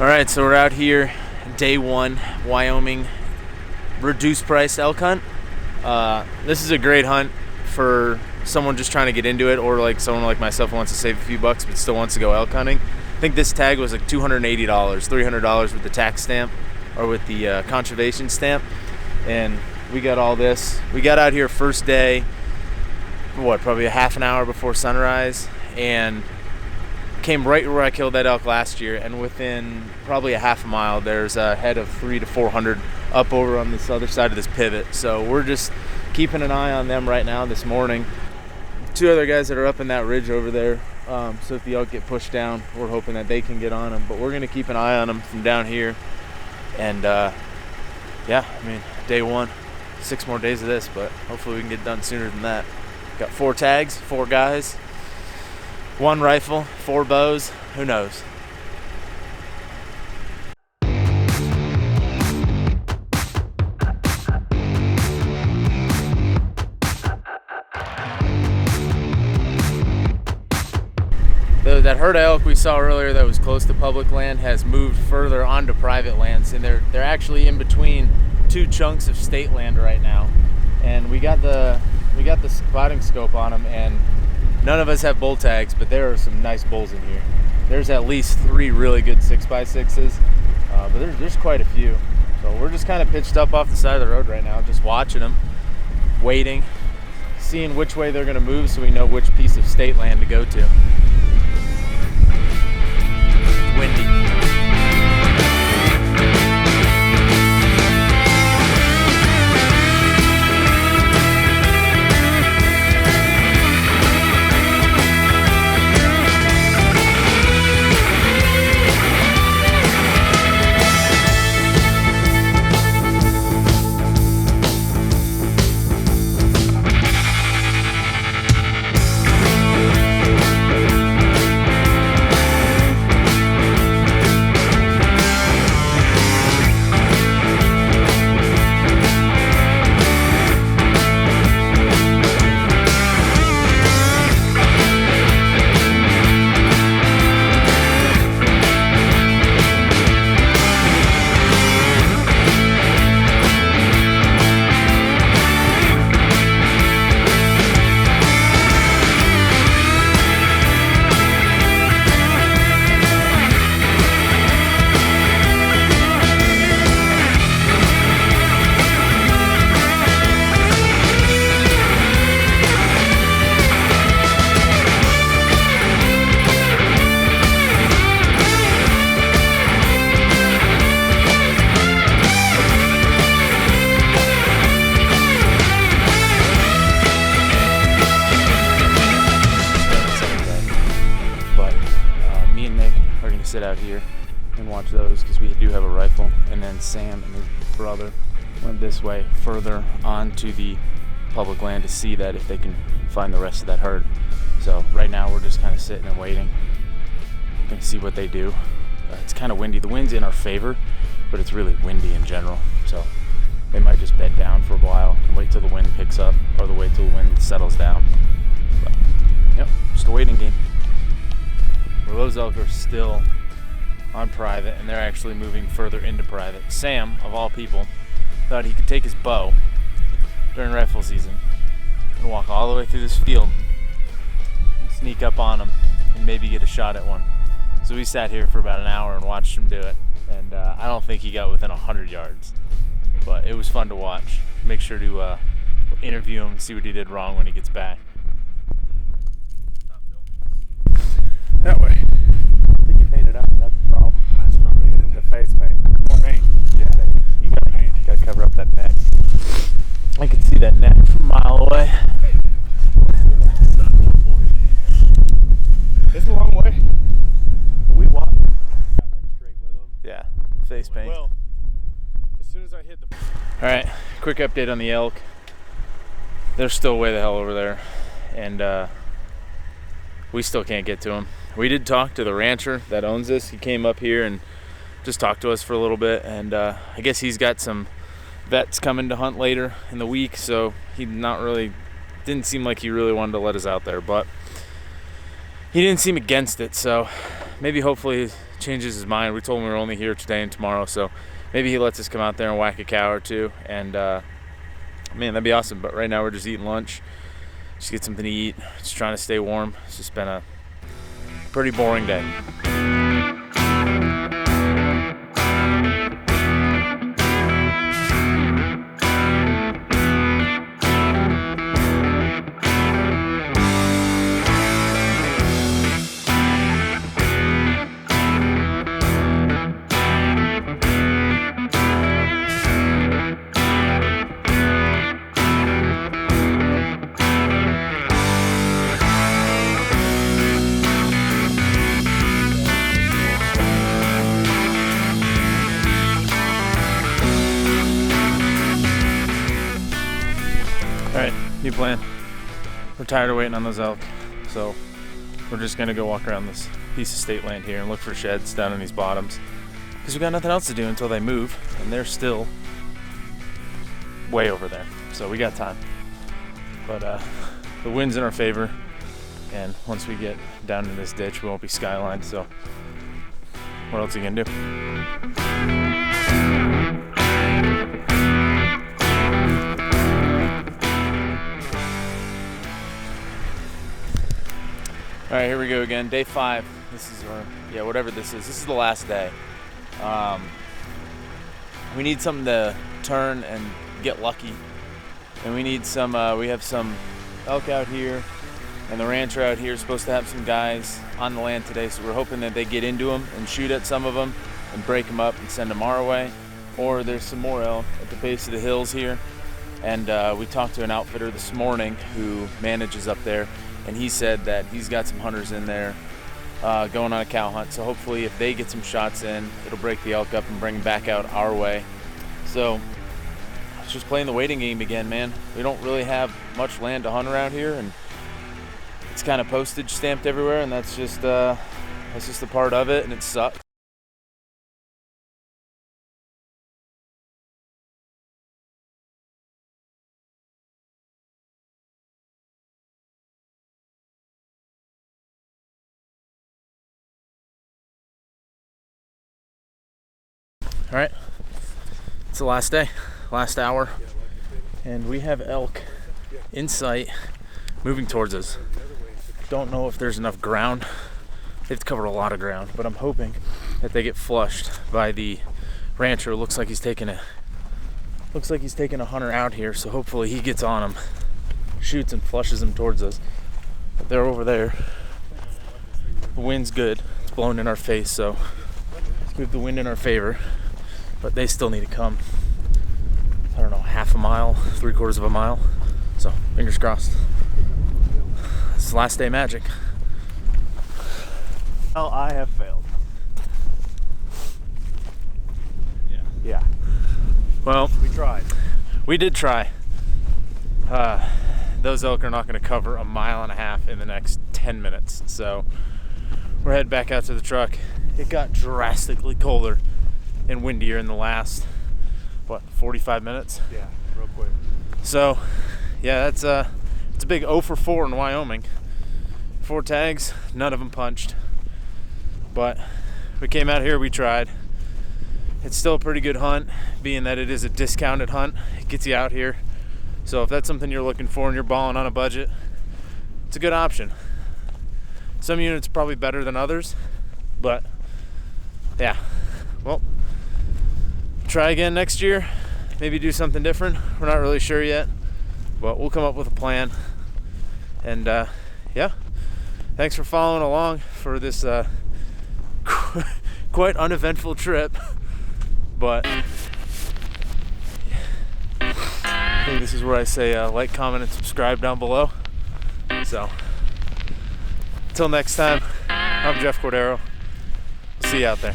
All right, so we're out here, day one, Wyoming, reduced price elk hunt. This is a great hunt for someone just trying to get into it, or like someone like myself who wants to save a few bucks but still wants to go elk hunting. I think this tag was like $280, $300 with the tax stamp or with the conservation stamp, and we got all this. We got out here first day, probably a half an hour before sunrise, and came right where I killed that elk last year, and within probably a half a mile there's a head of 300 to 400 up over on this other side of this pivot. So we're just keeping an eye on them right now this morning. Two other guys that are up in that ridge over there, so if the elk get pushed down, we're hoping that they can get on them, but we're going to keep an eye on them from down here. And yeah, I mean, day one, 6 more days of this, but hopefully we can get done sooner than that. Got 4 tags, 4 guys, 1 rifle, 4 bows, who knows? That herd of elk we saw earlier that was close to public land has moved further onto private lands, and they're actually in between 2 chunks of state land right now. And we got the spotting scope on them, and none of us have bull tags, but there are some nice bulls in here. There's at least 3 really good 6x6s, but there's quite a few. So we're just kind of pitched up off the side of the road right now, just watching them, waiting, seeing which way they're going to move so we know which piece of state land to go to. It's windy. Sit out here and watch those because we do have a rifle. And then Sam and his brother went this way further onto the public land to see that if they can find the rest of that herd. So right now we're just kind of sitting and waiting. Gonna see what they do. It's kind of windy. The wind's in our favor, but it's really windy in general. So they might just bed down for a while and wait till the wind picks up, or wait till the wind settles down. But, yep, just a waiting game. Well, those elk are still on private, and they're actually moving further into private. Sam, of all people, thought he could take his bow during rifle season and walk all the way through this field and sneak up on them and maybe get a shot at one. So we sat here for about an hour and watched him do it, and I don't think he got within 100 yards, but it was fun to watch. Make sure to interview him and see what he did wrong when he gets back. That way. I think you painted up. That's the problem. That's probably it. The face paint. Paint. Yeah. You got paint. You gotta cover up that neck. I can see that neck from a mile away. It's a long way. We walk. Straight with them. Yeah. Face paint. Well, as soon as I hit the. All right. Quick update on the elk. They're still way the hell over there, and we still can't get to them. We did talk to the rancher that owns this. He came up here and just talked to us for a little bit, and I guess he's got some vets coming to hunt later in the week, so he didn't seem like he really wanted to let us out there, but he didn't seem against it, so maybe hopefully changes his mind. We told him we were only here today and tomorrow, so maybe he lets us come out there and whack a cow or two. And man, that'd be awesome. But right now we're just eating lunch, just get something to eat, just trying to stay warm. It's just been a pretty boring day. Alright, new plan. We're tired of waiting on those elk, so we're just gonna go walk around this piece of state land here and look for sheds down in these bottoms, because we got nothing else to do until they move, and they're still way over there, so we got time. But the wind's in our favor, and once we get down in this ditch we won't be skylined, so what else are you gonna do? All right, here we go again. Day 5. This is whatever this is. This is the last day. We need something to turn and get lucky, and we need some. We have some elk out here, and the rancher out here is supposed to have some guys on the land today. So we're hoping that they get into them and shoot at some of them and break them up and send them our way. Or there's some more elk at the base of the hills here, and we talked to an outfitter this morning who manages up there. And he said that he's got some hunters in there going on a cow hunt. So hopefully if they get some shots in, it'll break the elk up and bring them back out our way. So it's just playing the waiting game again, man. We don't really have much land to hunt around here, and it's kind of postage stamped everywhere, and that's just a part of it, and it sucks. All right, it's the last day, last hour, and we have elk in sight moving towards us. Don't know if there's enough ground. They've covered a lot of ground, but I'm hoping that they get flushed by the rancher. Looks like he's taking a hunter out here, so hopefully he gets on them, shoots and flushes them towards us. But they're over there. The wind's good. It's blowing in our face, so let's keep the wind in our favor. But they still need to come, I don't know, half a mile, 3/4 of a mile. So fingers crossed. It's the last day magic. Well, I have failed. Yeah. Well, We tried. we did try. Those elk are not going to cover 1.5 miles in the next 10 minutes. So we're heading back out to the truck. It got drastically colder and windier in the last 45 minutes. Yeah, real quick. So yeah, it's a big 0 for 4 in Wyoming. 4 tags, none of them punched, but we came out here, we tried. It's still a pretty good hunt, being that it is a discounted hunt. It gets you out here, so if that's something you're looking for and you're balling on a budget, it's a good option. Some units are probably better than others, but yeah, well, try again next year, maybe do something different. We're not really sure yet, but we'll come up with a plan. And yeah, thanks for following along for this quite uneventful trip, but I think this is where I say like, comment, and subscribe down below. So until next time, I'm Jeff Cordero. See you out there.